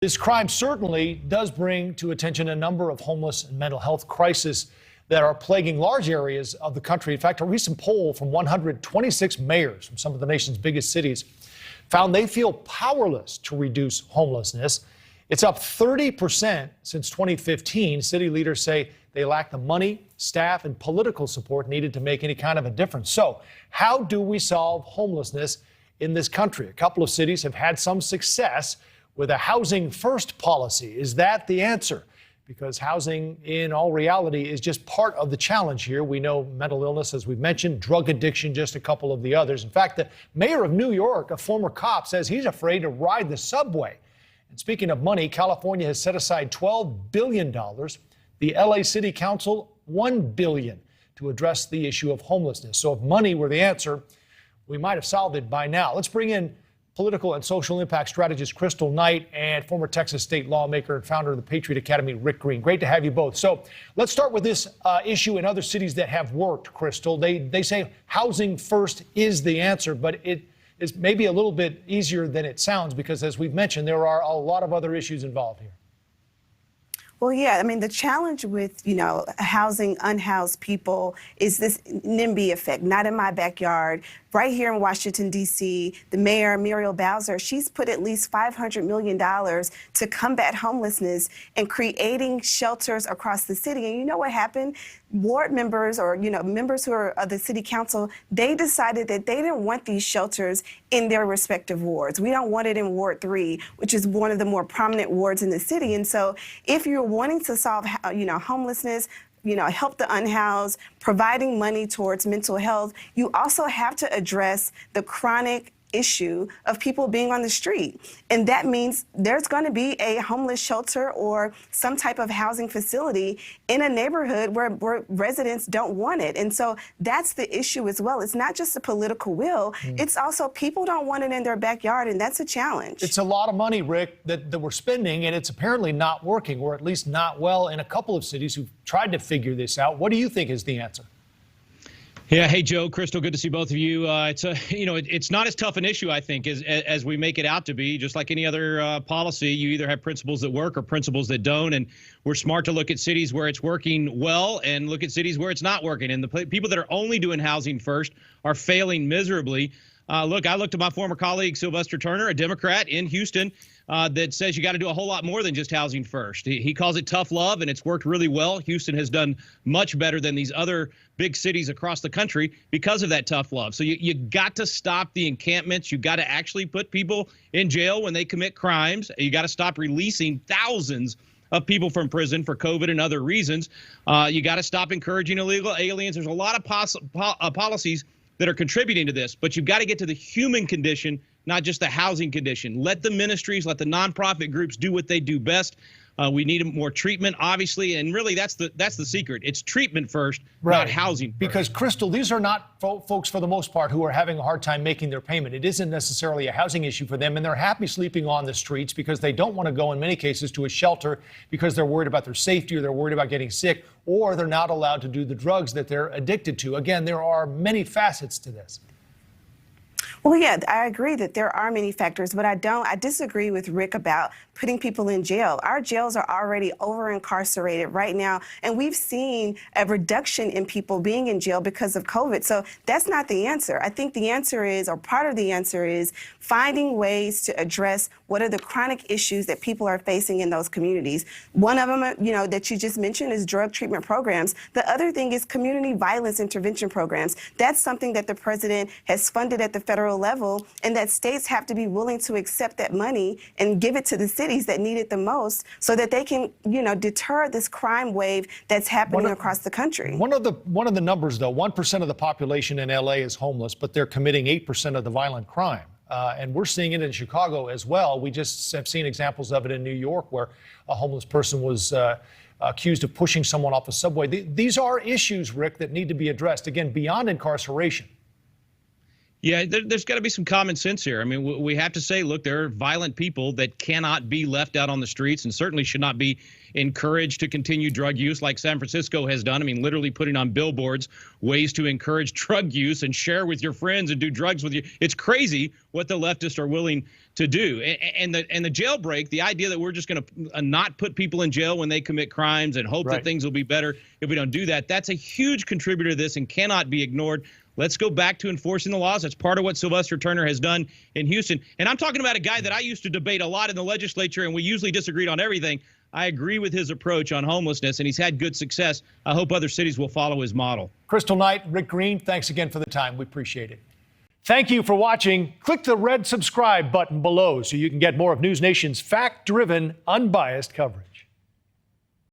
This crime certainly does bring to attention a number of homeless and mental health crises that are plaguing large areas of the country. In fact, a recent poll from 126 mayors from some of the nation's biggest cities found they feel powerless to reduce homelessness. It's up 30% since 2015. City leaders say they lack the money, staff, and political support needed to make any kind of a difference. So how do we solve homelessness in this country? A couple of cities have had some success with a housing first policy. Is that the answer? Because housing in all reality is just part of the challenge here. We know mental illness, as we've mentioned, drug addiction, just a couple of the others. In fact, the mayor of New York, a former cop, says he's afraid to ride the subway. And speaking of money, California has set aside $12 billion. The LA City Council, $1 billion to address the issue of homelessness. So if money were the answer, we might have solved it by now. Let's bring in political and social impact strategist Kristal Knight and former Texas state lawmaker and founder of the Patriot Academy, Rick Green. Great to have you both. So let's start with this issue in other cities that have worked, Kristal. They say housing first is the answer, but it is maybe a little bit easier than it sounds because, as we've mentioned, there are a lot of other issues involved here. Well, yeah, I mean, the challenge with, housing unhoused people is this NIMBY effect, not in my backyard. Right here in Washington, D.C., the mayor, Muriel Bowser, she's put at least $500 million to combat homelessness and creating shelters across the city. And you know what happened? Ward members or, members who are of the city council, they decided that they didn't want these shelters in their respective wards. We don't want it in Ward 3, which is one of the more prominent wards in the city. And so if you're wanting to solve, homelessness, help the unhoused, providing money towards mental health, you also have to address the chronic issue of people being on the street. And that means there's going to be a homeless shelter or some type of housing facility in a neighborhood where residents don't want it. And so that's the issue as well. It's not just a political will. It's also people don't want it in their backyard, and that's a challenge. It's a lot of money, Rick, that we're spending, and it's apparently not working, or at least not well in a couple of cities who've tried to figure this out. What do you think is the answer? Yeah. Hey, Joe, Kristal, good to see both of you. It's not as tough an issue, I think, as we make it out to be. Just like any other policy, you either have principles that work or principles that don't. And we're smart to look at cities where it's working well and look at cities where it's not working. And the people that are only doing housing first are failing miserably. Look, I looked at my former colleague, Sylvester Turner, a Democrat in Houston, that says you got to do a whole lot more than just housing first. He calls it tough love, and it's worked really well. Houston has done much better than these other big cities across the country because of that tough love. So you got to stop the encampments. You got to actually put people in jail when they commit crimes. You got to stop releasing thousands of people from prison for COVID and other reasons. You got to stop encouraging illegal aliens. There's a lot of policies that are contributing to this, but you've got to get to the human condition, not just the housing condition. Let the ministries, let the nonprofit groups do what they do best. We need more treatment, obviously, and really that's the secret. It's treatment first, not housing first. Because, Kristal, these are not folks, for the most part, who are having a hard time making their payment. It isn't necessarily a housing issue for them, and they're happy sleeping on the streets because they don't want to go, in many cases, to a shelter because they're worried about their safety or they're worried about getting sick, or they're not allowed to do the drugs that they're addicted to. Again, there are many facets to this. Well, yeah, I agree that there are many factors, but I disagree with Rick about putting people in jail. Our jails are already over-incarcerated right now, and we've seen a reduction in people being in jail because of COVID. So that's not the answer. I think the answer is, or part of the answer is, finding ways to address what are the chronic issues that people are facing in those communities. One of them, that you just mentioned is drug treatment programs. The other thing is community violence intervention programs. That's something that the president has funded at the federal level, and that states have to be willing to accept that money and give it to the cities that need it the most so that they can, deter this crime wave that's happening across the country. One of the numbers, though, 1% of the population in LA is homeless, but they're committing 8% of the violent crime. And we're seeing it in Chicago as well. We just have seen examples of it in New York where a homeless person was accused of pushing someone off a subway. These are issues, Rick, that need to be addressed, again, beyond incarceration. Yeah, there's got to be some common sense here. I mean, we have to say, look, there are violent people that cannot be left out on the streets and certainly should not be encouraged to continue drug use like San Francisco has done. I mean, literally putting on billboards ways to encourage drug use and share with your friends and do drugs with you. It's crazy what the leftists are willing to do. And the jailbreak, the idea that we're just going to not put people in jail when they commit crimes and hope that things will be better if we don't do that, that's a huge contributor to this and cannot be ignored. Let's go back to enforcing the laws. That's part of what Sylvester Turner has done in Houston. And I'm talking about a guy that I used to debate a lot in the legislature, and we usually disagreed on everything. I agree with his approach on homelessness, and he's had good success. I hope other cities will follow his model. Kristal Knight, Rick Green, thanks again for the time. We appreciate it. Thank you for watching. Click the red subscribe button below so you can get more of NewsNation's fact-driven, unbiased coverage.